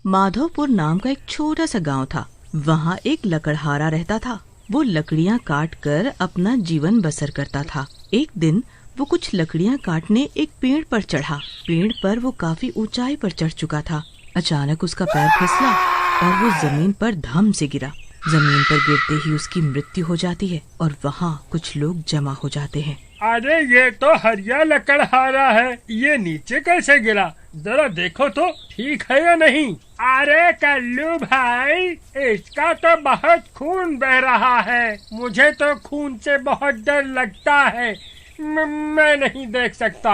माधवपुर नाम का एक छोटा सा गांव था। वहाँ एक लकड़हारा रहता था। वो लकड़ियाँ काट कर अपना जीवन बसर करता था। एक दिन वो कुछ लकड़ियाँ काटने एक पेड़ पर चढ़ा। पेड़ पर वो काफी ऊंचाई पर चढ़ चुका था। अचानक उसका पैर फिसला और वो जमीन पर धम से गिरा। जमीन पर गिरते ही उसकी मृत्यु हो जाती है और वहाँ कुछ लोग जमा हो जाते हैं। अरे ये तो हरिया लकड़हारा है, ये नीचे कैसे गिरा? जरा देखो तो ठीक है या नहीं। अरे कल्लू भाई, इसका तो बहुत खून बह रहा है। मुझे तो खून से बहुत डर लगता है। मैं नहीं देख सकता,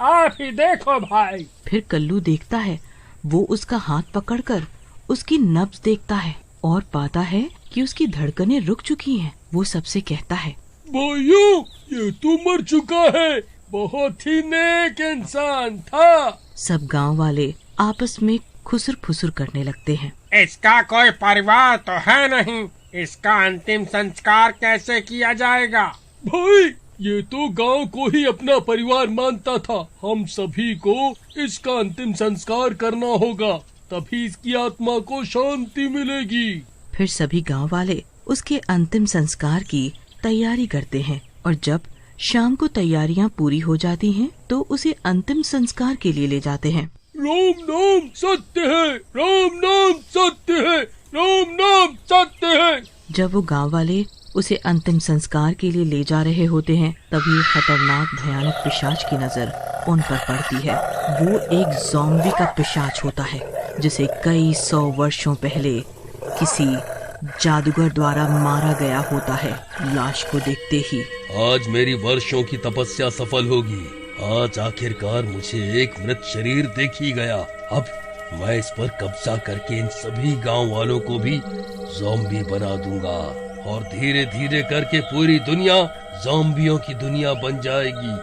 आप ही देखो भाई। फिर कल्लू देखता है। वो उसका हाथ पकड़कर उसकी नब्ज देखता है और पाता है कि उसकी धड़कनें रुक चुकी हैं। वो सबसे कहता है, भाइयों, ये तो मर चुका है। बहुत ही नेक इंसान था। सब गांव वाले आपस में खुसर फुसर करने लगते हैं। इसका कोई परिवार तो है नहीं, इसका अंतिम संस्कार कैसे किया जाएगा? भाई, ये तो गांव को ही अपना परिवार मानता था। हम सभी को इसका अंतिम संस्कार करना होगा, तभी इसकी आत्मा को शांति मिलेगी। फिर सभी गांव वाले उसके अंतिम संस्कार की तैयारी करते हैं और जब शाम को तैयारियां पूरी हो जाती हैं, तो उसे अंतिम संस्कार के लिए ले जाते हैं। राम नाम सत्य है, राम नाम सत्य है, राम नाम सत्य है। जब वो गांव वाले उसे अंतिम संस्कार के लिए ले जा रहे होते हैं, तभी खतरनाक भयानक पिशाच की नजर उन पर पड़ती है। वो एक ज़ॉम्बी का पिशाच होता है, जिसे कई 100 वर्षों पहले किसी जादूगर द्वारा मारा गया होता है। लाश को देखते ही आज मेरी वर्षों की तपस्या सफल होगी। आज आखिरकार मुझे एक मृत शरीर देख ही गया। अब मैं इस पर कब्जा करके इन सभी गांव वालों को भी ज़ॉम्बी बना दूंगा और धीरे धीरे करके पूरी दुनिया ज़ॉम्बियों की दुनिया बन जाएगी।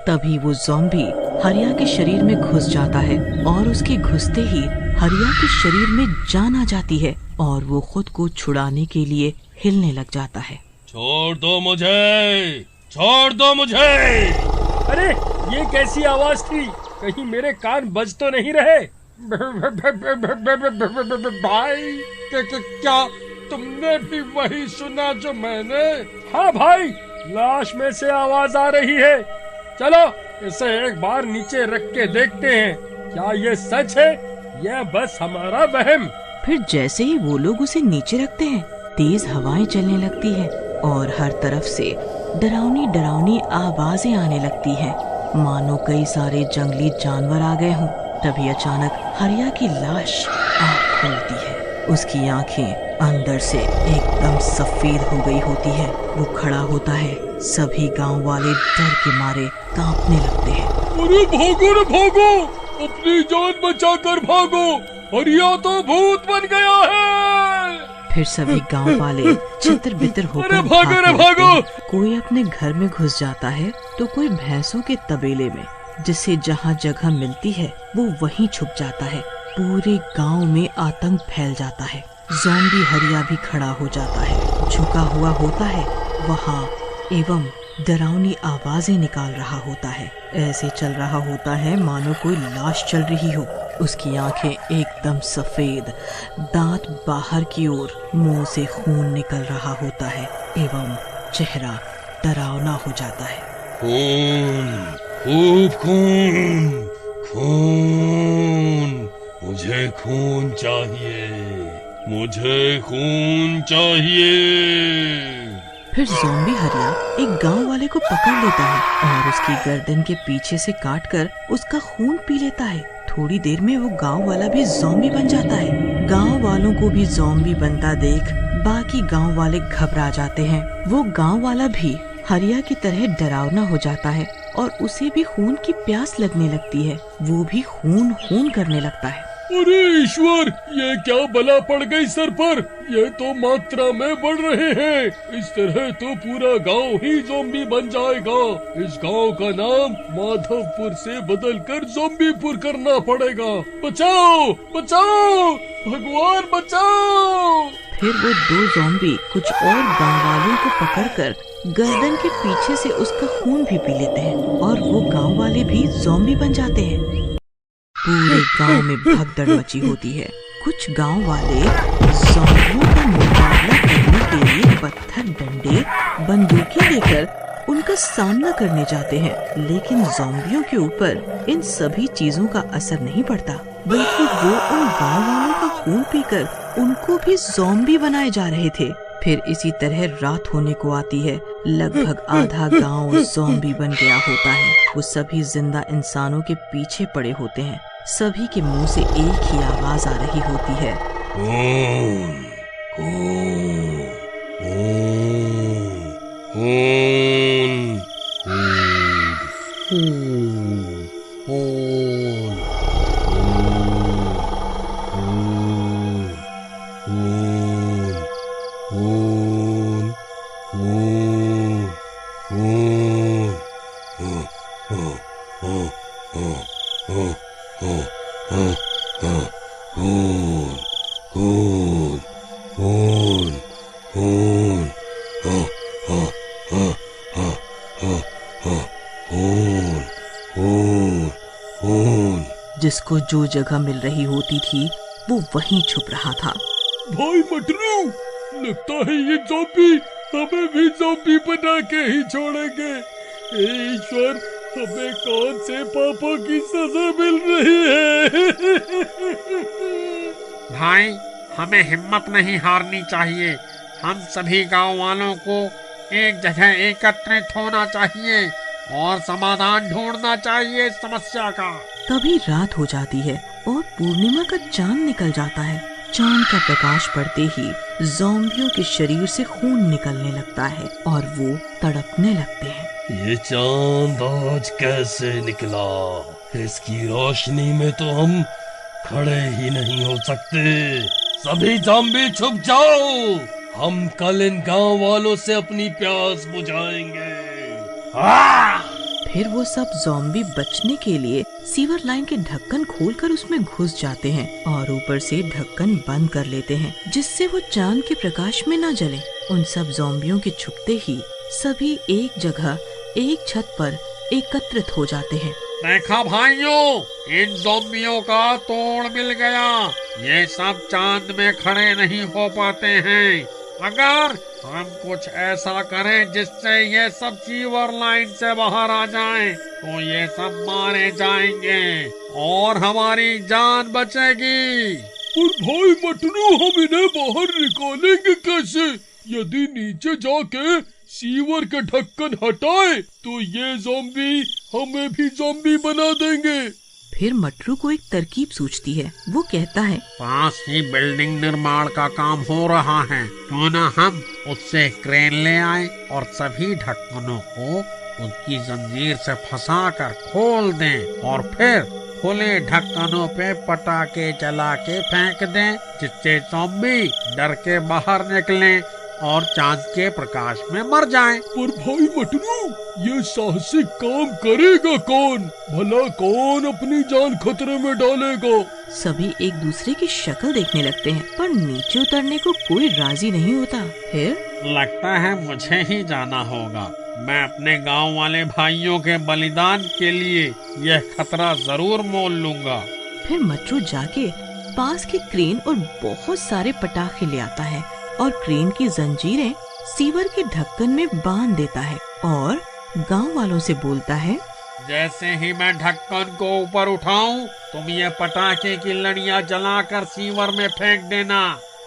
तभी वो ज़ॉम्बी हरिया के शरीर में घुस जाता है और उसके घुसते ही हरिया के शरीर में जान आ जाती है और वो खुद को छुड़ाने के लिए हिलने लग जाता है। छोड़ दो मुझे, छोड़ दो मुझे। अरे ये कैसी आवाज थी? कहीं मेरे कान बज तो नहीं रहे? भाई, क्या तुमने भी वही सुना जो मैंने? हाँ भाई, लाश में से आवाज आ रही है। चलो इसे एक बार नीचे रख के देखते हैं, क्या ये सच है या बस हमारा वहम। फिर जैसे ही वो लोग उसे नीचे रखते हैं, तेज हवाएं चलने लगती हैं और हर तरफ से डरावनी डरावनी आवाजें आने लगती हैं, मानो कई सारे जंगली जानवर आ गए हों। तभी अचानक हरिया की लाश आँख खोलती है। उसकी आंखें अंदर से एकदम सफेद हो गई होती है। वो खड़ा होता है। सभी गांव वाले डर के मारे कांपने लगते हैं। अरे भागो रे भागो, अपनी जान बचाकर भागो, हरिया तो भूत बन गया है। फिर सभी गांव वाले छितर बितर होकर भागो। कोई अपने घर में घुस जाता है तो कोई भैंसों के तबेले में, जिसे जहाँ जगह मिलती है वो वहीं छुप जाता है। पूरे गांव में आतंक फैल जाता है। ज़ॉम्बी हरिया भी खड़ा हो जाता है, झुका हुआ होता है वहाँ एवं डरावनी आवाजें निकाल रहा होता है। ऐसे चल रहा होता है मानो कोई लाश चल रही हो। उसकी आंखें एकदम सफेद, दांत बाहर की ओर, मुंह से खून निकल रहा होता है एवं चेहरा डरावना हो जाता है। खून, खूब खून, खून, मुझे खून चाहिए, मुझे खून चाहिए। फिर ज़ॉम्बी हरिया एक गांव वाले को पकड़ लेता है और उसकी गर्दन के पीछे से काटकर उसका खून पी लेता है। थोड़ी देर में वो गांव वाला भी ज़ॉम्बी बन जाता है। गांव वालों को भी ज़ॉम्बी बनता देख बाकी गांव वाले घबरा जाते हैं। वो गांव वाला भी हरिया की तरह डरावना हो जाता है और उसे भी खून की प्यास लगने लगती है। वो भी खून खून करने लगता है। अरे ईश्वर, ये क्या बला पड़ गई सर पर? ये तो मात्रा में बढ़ रहे हैं। इस तरह तो पूरा गांव ही ज़ॉम्बी बन जाएगा। इस गांव का नाम माधवपुर से बदलकर ज़ॉम्बीपुर करना पड़ेगा। बचाओ, बचाओ, भगवान बचाओ। फिर वो 2 ज़ॉम्बी कुछ और गांव वालों को पकड़कर गर्दन के पीछे से उसका खून भी पी लेते हैं और वो गांव वाले भी ज़ॉम्बी बन जाते हैं। पूरे गांव में भगदड़ मची होती है। कुछ गांव वाले ज़ॉम्बियों का मुकाबला करने के लिए पत्थर, डंडे, बंदूकें लेकर उनका सामना करने जाते हैं, लेकिन ज़ॉम्बियों के ऊपर इन सभी चीजों का असर नहीं पड़ता, बल्कि वो उन गांव वालों का खून पीकर उनको भी ज़ॉम्बी बनाए जा रहे थे। फिर इसी तरह रात होने को आती है। लगभग आधा गांव ज़ॉम्बी बन गया होता है। वो सभी जिंदा इंसानों के पीछे पड़े होते हैं। सभी के मुंह से एक ही आवाज आ रही होती है, खून, खून, खून, खून, खून, जिसको जो जगह मिल रही होती थी वो वहीं छुप रहा था। भाई मटरू, लगता है ये ज़ॉम्बी हमें भी ज़ॉम्बी बना के ही छोड़ेंगे। हे ईश्वर, हमें कौन से पापों की सजा मिल रही है? भाई, हमें हिम्मत नहीं हारनी चाहिए। हम सभी गांव वालों को एक जगह एकत्रित होना चाहिए और समाधान ढूंढना चाहिए इस समस्या का। तभी रात हो जाती है और पूर्णिमा का चांद निकल जाता है। चांद का प्रकाश पड़ते ही ज़ॉम्बियों के शरीर से खून निकलने लगता है और वो तड़पने लगते हैं। ये चांद आज कैसे निकला? इसकी रोशनी में तो हम खड़े ही नहीं हो सकते। सभी ज़ॉम्बी छुप जाओ, हम कल इन गांव वालों से अपनी प्यास बुझाएंगे। फिर वो सब ज़ॉम्बी बचने के लिए सीवर लाइन के ढक्कन खोलकर उसमें घुस जाते हैं और ऊपर से ढक्कन बंद कर लेते हैं, जिससे वो चांद के प्रकाश में न जले। उन सब ज़ॉम्बियों के छुपते ही सभी एक जगह एक छत पर एकत्रित हो जाते हैं। देखा भाइयों, इन ज़ॉम्बियों का तोड़ मिल गया। ये सब चांद में खड़े नहीं हो पाते हैं। अगर हम कुछ ऐसा करें जिससे ये सब सीवर लाइन से बाहर आ जाएं, तो ये सब मारे जाएंगे और हमारी जान बचेगी। और भाई मटरू, हम इन्हें बाहर निकालेंगे कैसे? यदि नीचे जाके सीवर के ढक्कन हटाए तो ये ज़ॉम्बी हमें भी ज़ॉम्बी बना देंगे। फिर मटरू को एक तरकीब सूझती है। वो कहता है, पास ही बिल्डिंग निर्माण का काम हो रहा है, क्यों न हम उससे क्रेन ले आए और सभी ढक्कनों को उसकी जंजीर से फंसाकर खोल दें और फिर खुले ढक्कनों पे पटाखे जला के फेंक दें, जिससे ज़ॉम्बी डर के बाहर निकलें और चांद के प्रकाश में मर जाएं। पर भाई मटरू, ये साहसिक काम करेगा कौन? भला कौन अपनी जान खतरे में डालेगा? सभी एक दूसरे की शक्ल देखने लगते हैं, पर नीचे उतरने को कोई राजी नहीं होता। फिर लगता है मुझे ही जाना होगा। मैं अपने गांव वाले भाइयों के बलिदान के लिए यह खतरा जरूर मोल लूंगा। फिर मटरू जाके पास की क्रेन और बहुत सारे पटाखे ले आता है और क्रेन की जंजीरें सीवर के ढक्कन में बांध देता है और गांव वालों से बोलता है, जैसे ही मैं ढक्कन को ऊपर उठाऊं, तुम ये पटाखे की लड़ियां जलाकर सीवर में फेंक देना।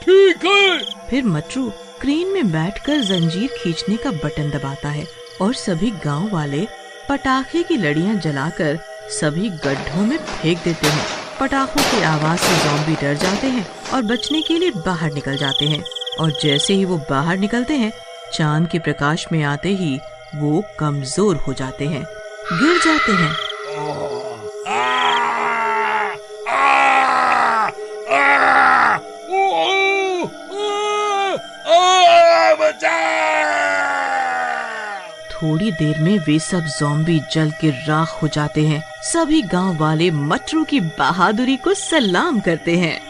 ठीक है। फिर मटरू क्रेन में बैठकर जंजीर खींचने का बटन दबाता है और सभी गांव वाले पटाखे की लड़ियां जलाकर सभी गड्ढों में फेंक देते हैं। पटाखों की आवाज से ज़ॉम्बी डर जाते हैं और बचने के लिए बाहर निकल जाते हैं। और जैसे ही वो बाहर निकलते हैं, चांद के प्रकाश में आते ही वो कमजोर हो जाते हैं, गिर जाते हैं। थोड़ी देर में वे सब ज़ॉम्बी जल के राख हो जाते हैं। सभी गांव वाले मटरू की बहादुरी को सलाम करते हैं।